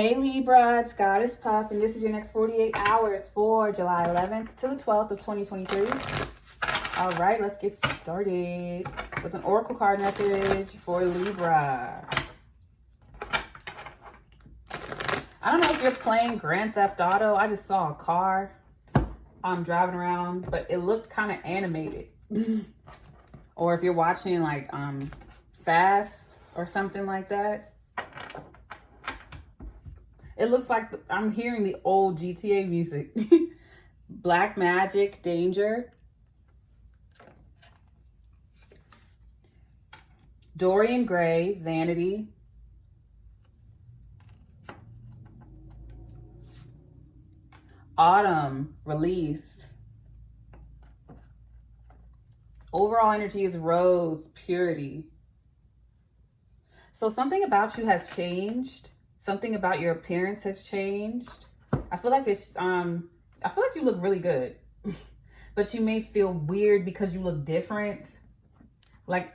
Hey Libra, it's Goddess Puff, and this is your next 48 hours for July 11th to the 12th of 2023. All right, let's get started with an oracle card message for Libra. I don't know if you're playing Grand Theft Auto. I just saw a car driving around, but it looked kind of animated. Or if you're watching like Fast or something like that. It looks like I'm hearing the old GTA music. Black magic, danger. Dorian Gray, vanity. Autumn, release. Overall energy is rose, purity. So something about you has changed. Something about your appearance has changed. I feel like you look really good, but you may feel weird because you look different. Like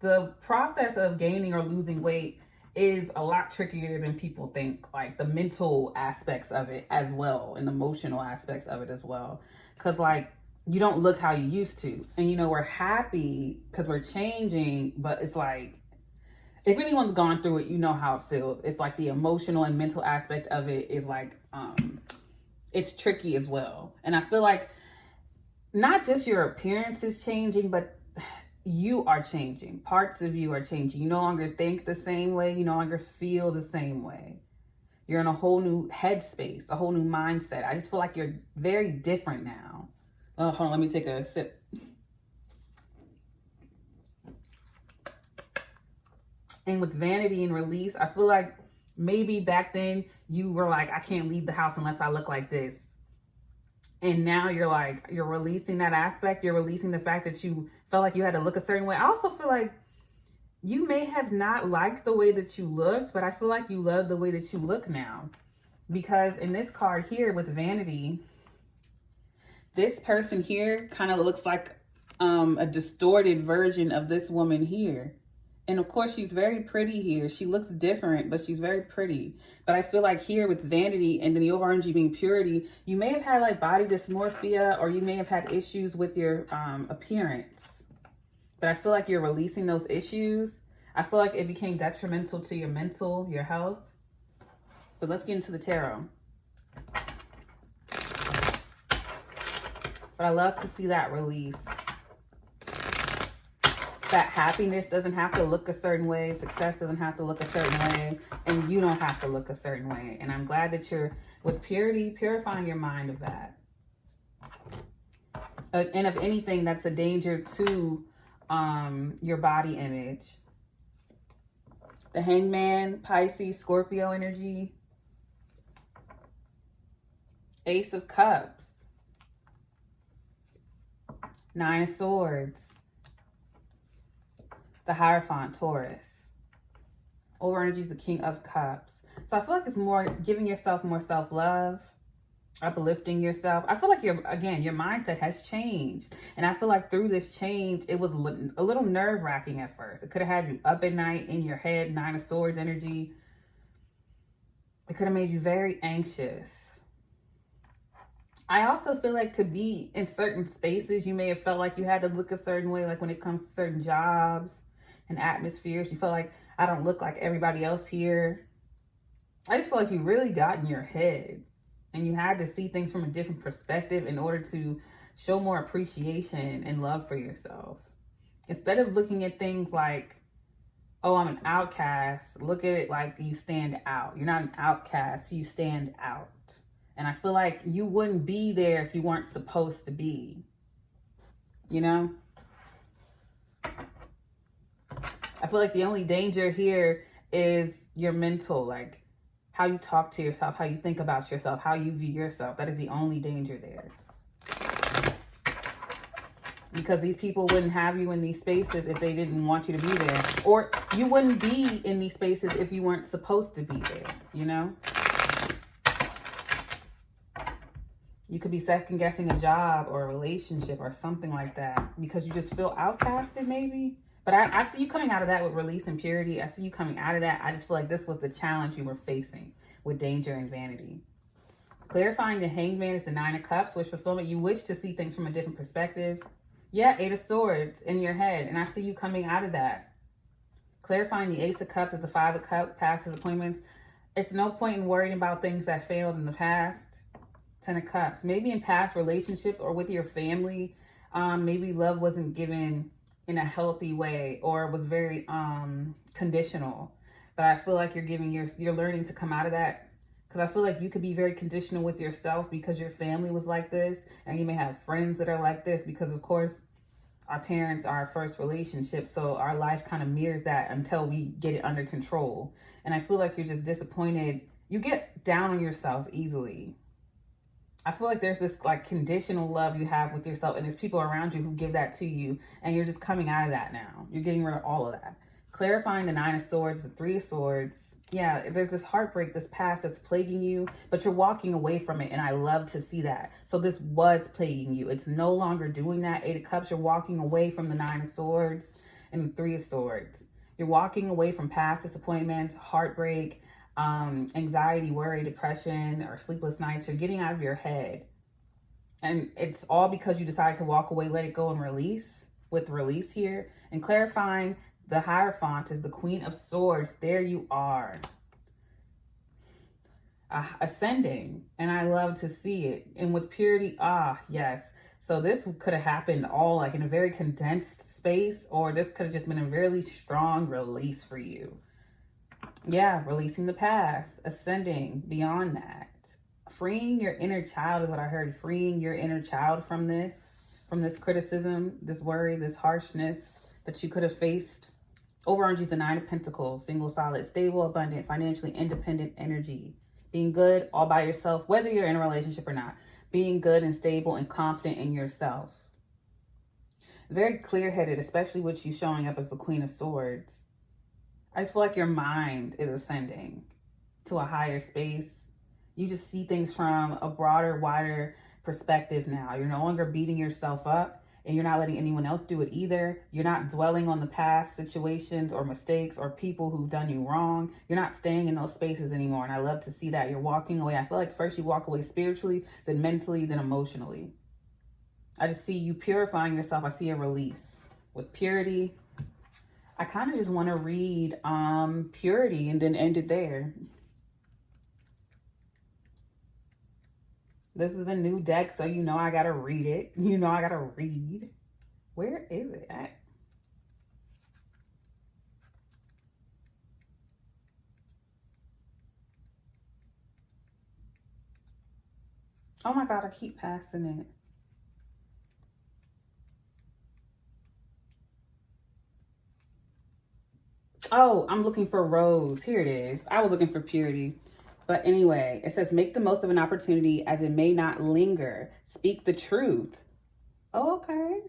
the process of gaining or losing weight is a lot trickier than people think. Like the mental aspects of it as well, and emotional aspects of it as well. Cause like you don't look how you used to, and you know, we're happy because we're changing, but it's like, if anyone's gone through it, you know how it feels. It's like the emotional and mental aspect of it is like, it's tricky as well. And I feel like not just your appearance is changing, but you are changing. Parts of you are changing. You no longer think the same way. You no longer feel the same way. You're in a whole new headspace, a whole new mindset. I just feel like you're very different now. Oh, hold on, let me take a sip. And with vanity and release, I feel like maybe back then you were like, I can't leave the house unless I look like this. And now you're like, you're releasing that aspect. You're releasing the fact that you felt like you had to look a certain way. I also feel like you may have not liked the way that you looked, but I feel like you love the way that you look now. Because in this card here with vanity, this person here kind of looks like a distorted version of this woman here. And of course, she's very pretty here. She looks different, but she's very pretty. But I feel like here with vanity and then the overall energy being purity, you may have had like body dysmorphia, or you may have had issues with your appearance. But I feel like you're releasing those issues. I feel like it became detrimental to your mental, your health. But let's get into the tarot. But I love to see that release. That happiness doesn't have to look a certain way. Success doesn't have to look a certain way. And you don't have to look a certain way. And I'm glad that you're, with purity, purifying your mind of that. And of anything that's a danger to your body image. The Hangman, Pisces, Scorpio energy. Ace of Cups. Nine of Swords. The Hierophant, Taurus. Over energy is the King of Cups. So I feel like it's more giving yourself more self-love, uplifting yourself. I feel like your mindset has changed. And I feel like through this change, it was a little nerve-wracking at first. It could have had you up at night, in your head, Nine of Swords energy. It could have made you very anxious. I also feel like to be in certain spaces, you may have felt like you had to look a certain way, like when it comes to certain jobs and atmospheres. You feel like, I don't look like everybody else here. I just feel like you really got in your head and you had to see things from a different perspective in order to show more appreciation and love for yourself. Instead of looking at things like, oh, I'm an outcast, look at it like you stand out. You're not an outcast, you stand out. And I feel like you wouldn't be there if you weren't supposed to be, you know? I feel like the only danger here is your mental, like how you talk to yourself, how you think about yourself, how you view yourself. That is the only danger there. Because these people wouldn't have you in these spaces if they didn't want you to be there. Or you wouldn't be in these spaces if you weren't supposed to be there, you know? You could be second guessing a job or a relationship or something like that because you just feel outcasted maybe. But I see you coming out of that with release and purity. I see you coming out of that. I just feel like this was the challenge you were facing with danger and vanity. Clarifying the Hangman is the Nine of Cups, wish fulfillment. You wish to see things from a different perspective. Yeah, Eight of Swords in your head. And I see you coming out of that. Clarifying the Ace of Cups is the Five of Cups, past disappointments. It's no point in worrying about things that failed in the past. Ten of Cups. Maybe in past relationships or with your family, maybe love wasn't given in a healthy way or was very conditional. But I feel like you're learning to come out of that. Because I feel like you could be very conditional with yourself because your family was like this. And you may have friends that are like this because, of course, our parents are our first relationship. So our life kind of mirrors that until we get it under control. And I feel like you're just disappointed. You get down on yourself easily. I feel like there's this like conditional love you have with yourself. And there's people around you who give that to you. And you're just coming out of that now. You're getting rid of all of that. Clarifying the Nine of Swords, the Three of Swords. Yeah, there's this heartbreak, this past that's plaguing you, but you're walking away from it, and I love to see that. So this was plaguing you. It's no longer doing that. Eight of Cups, you're walking away from the Nine of Swords and the Three of Swords. You're walking away from past disappointments, heartbreak, anxiety, worry, depression, or sleepless nights. You're getting out of your head. And it's all because you decided to walk away, let it go, and release, with release here. And clarifying the Hierophant is the Queen of Swords. There you are. Ascending. And I love to see it. And with purity, yes. So this could have happened all like in a very condensed space, or this could have just been a really strong release for you. Yeah, releasing the past, ascending beyond that. Freeing your inner child is what I heard. Freeing your inner child from this criticism, this worry, this harshness that you could have faced. Overenergy is the Nine of Pentacles, single, solid, stable, abundant, financially independent energy. Being good all by yourself, whether you're in a relationship or not. Being good and stable and confident in yourself. Very clear-headed, especially with you showing up as the Queen of Swords. I just feel like your mind is ascending to a higher space. You just see things from a broader, wider perspective now. You're no longer beating yourself up. And you're not letting anyone else do it either. You're not dwelling on the past situations or mistakes or people who've done you wrong. You're not staying in those spaces anymore. And I love to see that. You're walking away. I feel like first you walk away spiritually, then mentally, then emotionally. I just see you purifying yourself. I see a release. With purity, I kind of just want to read purity and then end it there. This is a new deck, so you know I gotta read it. You know I gotta read. Where is it at? Oh my God, I keep passing it. Oh, I'm looking for Rose. Here it is. I was looking for purity. But anyway, it says, make the most of an opportunity as it may not linger. Speak the truth. Oh, okay.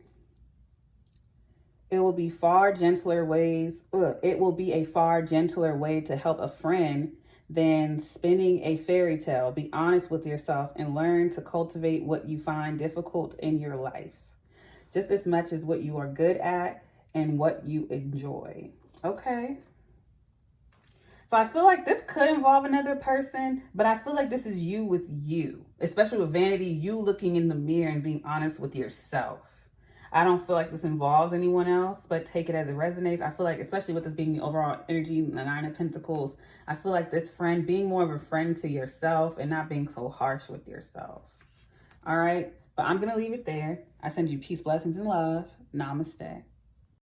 It will be far gentler ways. It will be a far gentler way to help a friend than spinning a fairy tale. Be honest with yourself and learn to cultivate what you find difficult in your life. Just as much as what you are good at and what you enjoy. Okay. So I feel like this could involve another person, but I feel like this is you with you, especially with vanity, you looking in the mirror and being honest with yourself. I don't feel like this involves anyone else, but take it as it resonates. I feel like, especially with this being the overall energy, the Nine of Pentacles, I feel like this friend, being more of a friend to yourself and not being so harsh with yourself. All right, but I'm going to leave it there. I send you peace, blessings, and love. Namaste.